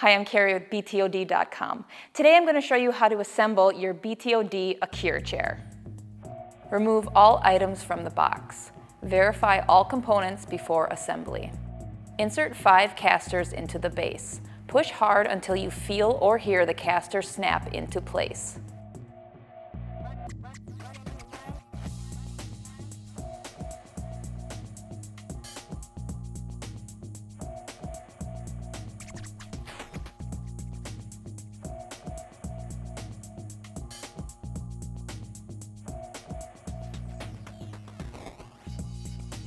Hi, I'm Carrie with BTOD.com. Today I'm going to show you how to assemble your BTOD Akir chair. Remove all items from the box. Verify all components before assembly. Insert 5 casters into the base. Push hard until you feel or hear the caster snap into place.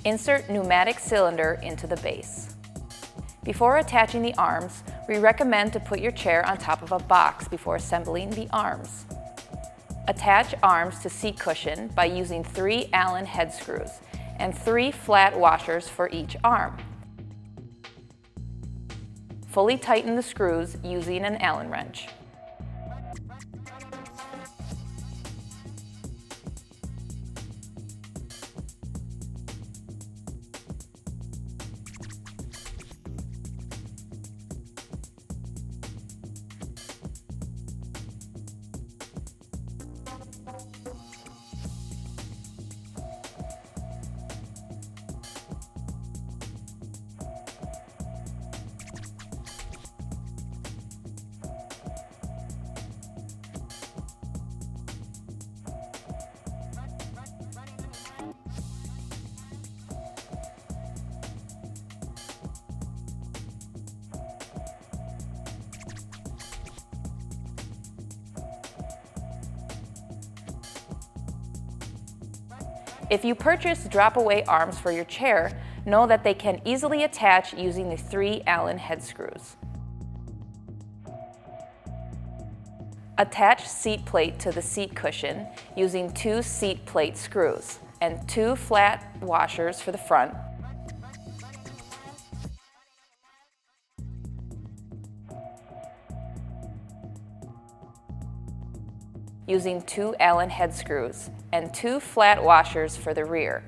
Insert pneumatic cylinder into the base. Before attaching the arms, we recommend to put your chair on top of a box before assembling the arms. Attach arms to seat cushion by using 3 Allen head screws and 3 flat washers for each arm. Fully tighten the screws using an Allen wrench. If you purchase drop-away arms for your chair, know that they can easily attach using the 3 Allen head screws. Attach seat plate to the seat cushion using 2 seat plate screws and 2 flat washers for the front. Using 2 Allen head screws and 2 flat washers for the rear.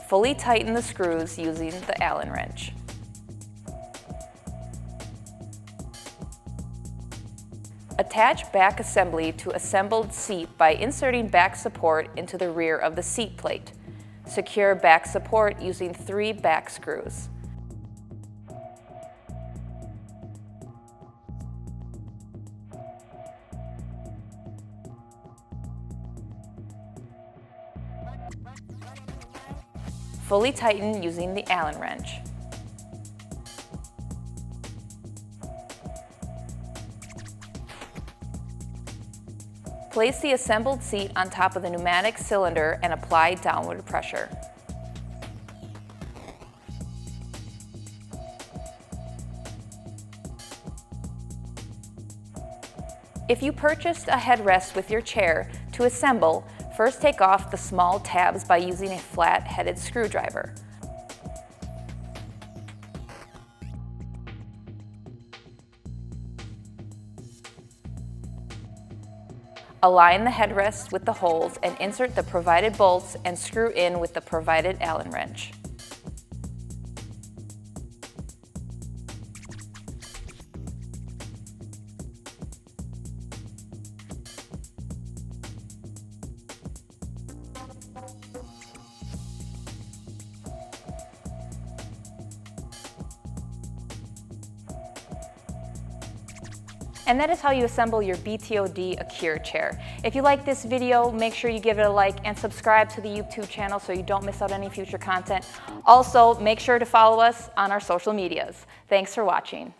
Fully tighten the screws using the Allen wrench. Attach back assembly to assembled seat by inserting back support into the rear of the seat plate. Secure back support using 3 back screws. Fully tighten using the Allen wrench. Place the assembled seat on top of the pneumatic cylinder and apply downward pressure. If you purchased a headrest with your chair, to assemble, first take off the small tabs by using a flat-headed screwdriver. Align the headrest with the holes and insert the provided bolts and screw in with the provided Allen wrench. And that is how you assemble your BTOD Akir chair. If you like this video, make sure you give it a like and subscribe to the YouTube channel so you don't miss out any future content. Also, make sure to follow us on our social medias. Thanks for watching.